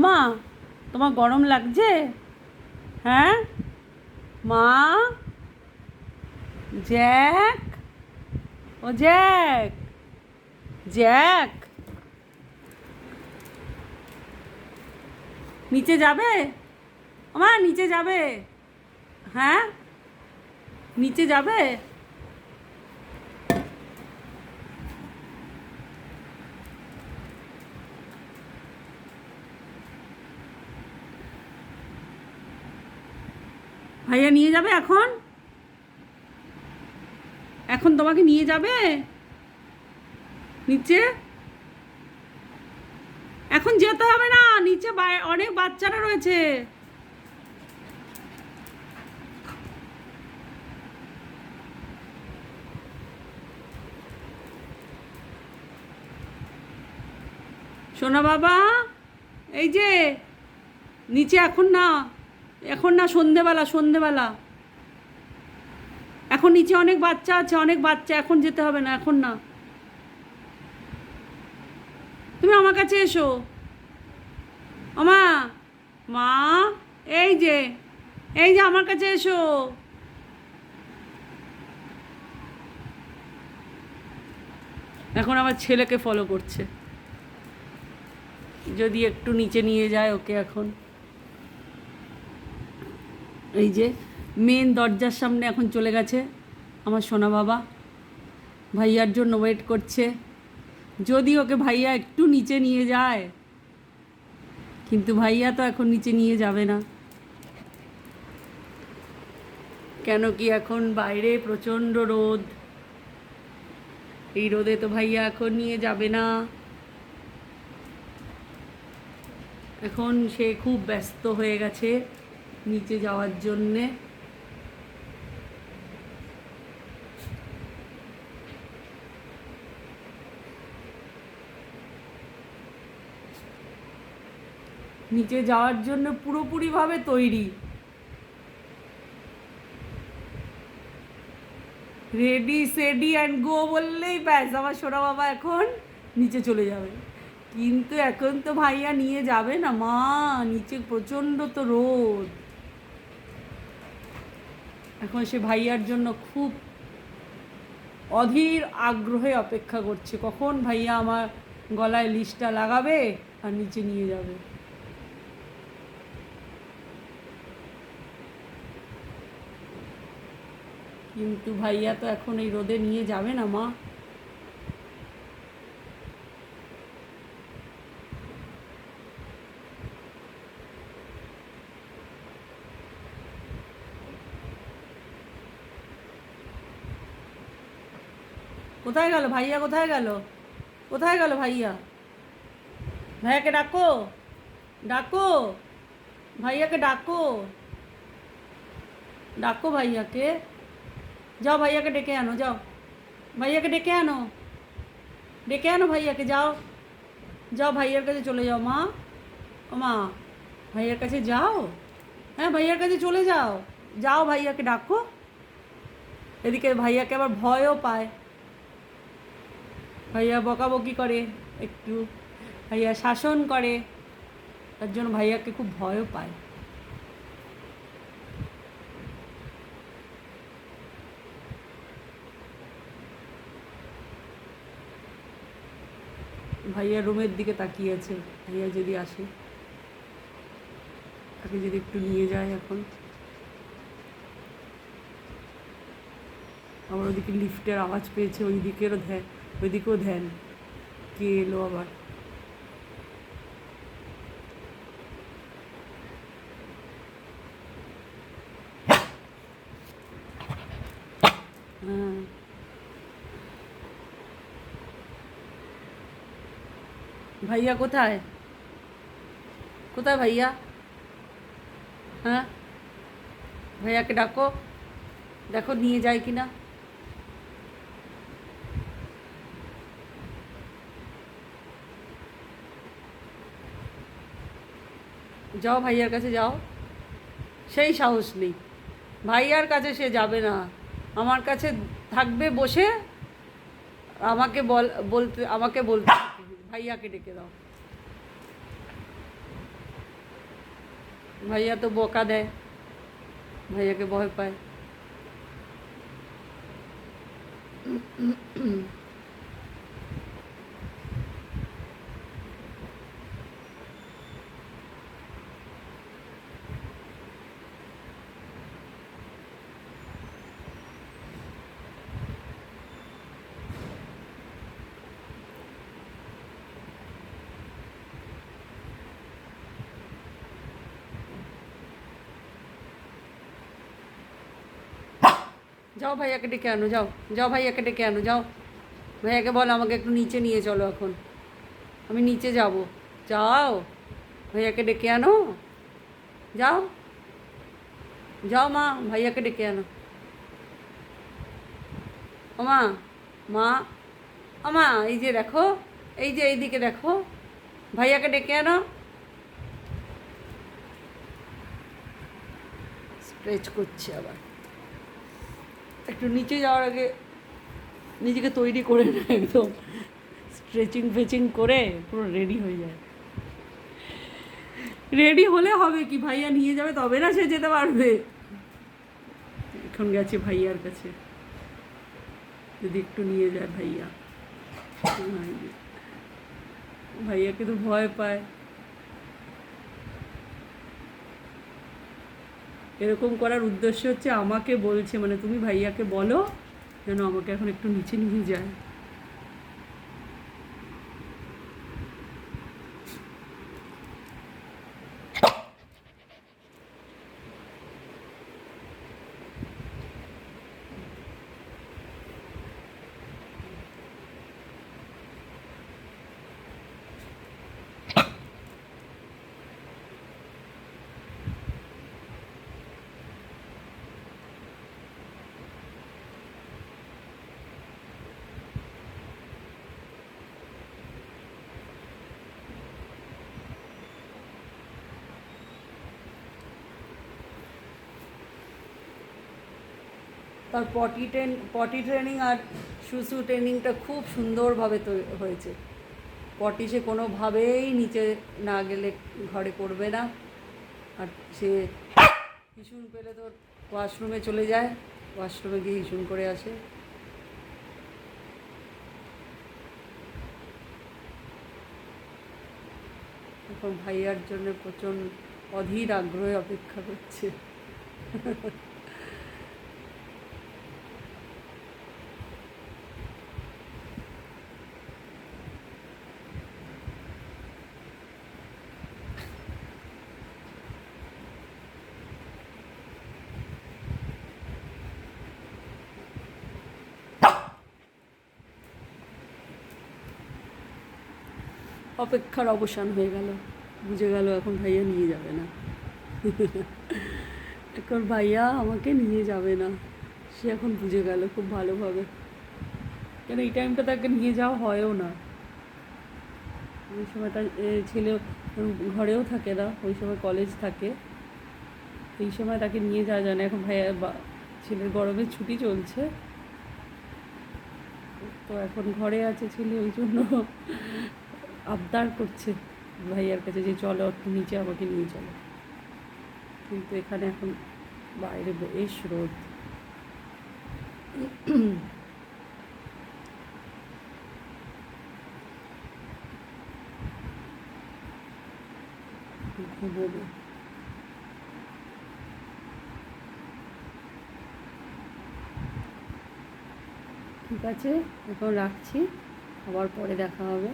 মাম্মা, তোমার গরম লাগছে? হ্যাঁ মা? জ্যাক, ও জ্যাক, জ্যাক, নিচে যাবে? মা নিচে যাবে? হ্যাঁ নিচে যাবে? ভাইয়া নিয়ে যাবে এখন? এখন তোমাকে নিয়ে যাবে নিচে? এখন যেতে হবে না, নিচে অনেক বাচ্চারা রয়েছে। সোনা বাবা, এই যে নিচে এখন না, এখন না, সন্ধেবেলা, সন্ধেবেলা। এখন নিচে অনেক বাচ্চা আছে, অনেক বাচ্চা, এখন যেতে হবে না, এখন না। তুমি আমার কাছে এসো। আমা, মা, এই যে, এই যে আমার কাছে এসো। এখন আমার ছেলেকে ফলো করছে, যদি একটু নিচে নিয়ে যায় ওকে। এখন এই যে মেন দরজার সামনে এখন চলে গেছে আমার সোনা বাবা, ভাইয়ার জন্য ওয়েট করছে, যদি ওকে ভাইয়া একটু নিচে নিয়ে যায়। কিন্তু ভাইয়া তো এখন নিচে নিয়ে যাবে না, কেন কি এখন বাইরে প্রচণ্ড রোদ। এই রোদে তো ভাইয়া এখন নিয়ে যাবে না। এখন সে খুব ব্যস্ত হয়ে গেছে নিচে যাওয়ার জন্যে। নিচে যাওয়ার জন্য পুরোপুরিভাবে তৈরি, রেডি সেডি অ্যান্ড গো বললেই ব্যাস আমার সোনা বাবা এখন নিচে চলে যাবে। কিন্তু এখন তো ভাইয়া নিয়ে যাবে না মা, নিচে প্রচণ্ড তো রোদ। এখন সে ভাইয়ার জন্য খুব অধীর আগ্রহে অপেক্ষা করছে, কখন ভাইয়া আমার গলায় লিস্টটা লাগাবে আর নিচে নিয়ে যাবে। কিন্তু ভাইয়া তো এখন এই রোদে নিয়ে যাবে না মা। কোথায় গেল ভাইয়া? কোথায় গেল? কোথায় গেল ভাইয়া? ভাইয়াকে ডাকো, ডাকো, ভাইয়াকে ডাকো, ডাকো ভাইয়াকে। যাও ভাইয়াকে ডেকে আনো, যাও ভাইয়াকে ডেকে আনো, ডেকে আনো ভাইয়াকে, যাও, যাও ভাইয়ার কাছে চলে যাও মা। ও মা, ভাইয়ার কাছে যাও, হ্যাঁ ভাইয়ার কাছে চলে যাও, যাও ভাইয়াকে ডাকো। এদিকে ভাইয়াকে আবার ভয়ও পায়, ভাইয়া বকাবকি করে একটু, ভাইয়া শাসন করে, তার জন্য ভাইয়াকে খুব ভয়ও পায়। ভাইয়া রুমের দিকে তাকিয়ে আছে, ভাইয়া যদি আসে, তাকে যদি একটু নিয়ে যায় এখন। আবার ওদিকে লিফটের আওয়াজ পেয়েছে, ওইদিকেরও ধ্যান, ওইদিকেও ধ্যান, কে এলো আবার। হ্যাঁ, ভাইয়া কোথায়? কোথায় ভাইয়া? হ্যাঁ, ভাইয়াকে ডাকো, দেখো নিয়ে যায় কি না। যাও ভাইয়ার কাছে যাও, সেই সাহস নেই, ভাইয়ার কাছে সে যাবে না, আমার কাছে থাকবে বসে, আমাকে বলতে ভাইয়াকে ডেকে দাও। ভাইয়া তো বকা দেয়, ভাইয়াকে ভয় পায়। যাও ভাইয়াকে ডেকে আনো, যাও যাও ভাইয়াকে ডেকে আনো, যাও ভাইয়াকে বলো আমাকে একটু নিচে নিয়ে চলো, এখন আমি নিচে যাব। যাও ভাইয়াকে ডেকে আনো, যাও যাও মা, ভাইয়াকে ডেকে আনো। ও মা, মা, ও মা, এই যে দেখো, এই যে এইদিকে দেখো, ভাইয়াকে ডেকে আনো। স্ট্রেচ করছে আবার। একটু নিচে যাওয়ার আগে নিজেকে তৈরি করে না, একদম স্ট্রেচিং ফেচিং করে পুরো রেডি হয়ে যায়। রেডি হলে হবে কি, ভাইয়া নিয়ে যাবে তবে না সে যেতে পারবে। এখন গেছে ভাইয়ার কাছে, যদি একটু নিয়ে যায় ভাইয়া। ভাইয়াকে তো ভয় পায়। এরকম করার উদ্দেশ্য হচ্ছে আমাকে বলছে, মানে তুমি ভাইয়াকে বলো যেন আমাকে এখন একটু নিচে নিয়ে যায়। তার পটি ট্রেনিং আর শুশু ট্রেনিংটা খুব সুন্দরভাবে হয়েছে। পটি সে কোনোভাবেই নিচে না গেলে ঘরে করবে না, আর সে হিসুন পেলে তো ওয়াশরুমে চলে যায়, ওয়াশরুমে গিয়ে হিসুন করে আসে। এখন ভাইয়ার জন্য প্রচণ্ড অধীর আগ্রহে অপেক্ষা করছে। অপেক্ষার অবসান হয়ে গেল, বুঝে গেল এখন ভাইয়া নিয়ে যাবে না। এখন ভাইয়া আমাকে নিয়ে যাবে না, সে এখন বুঝে গেল খুব ভালোভাবে। কেন এই টাইমটা তাকে নিয়ে যাওয়া হয়ও না, ওই সময় তার ছেলে ঘরেও থাকে না, ওই সময় কলেজ থাকে, এই সময় তাকে নিয়ে যাওয়া যায় না। এখন ভাইয়া ছেলের গরমের ছুটি চলছে, তো এখন ঘরে আছে ছেলে, ওই জন্য আবদার করছে ভাইয়ার কাছে যে চলো একটু নিচে আমাকে নিয়ে চলো। কিন্তু এখানে এখন বাইরে বেশ রোদ। ঘুমোবে। ঠিক আছে, এখন রাখছি, আবার পরে দেখা হবে।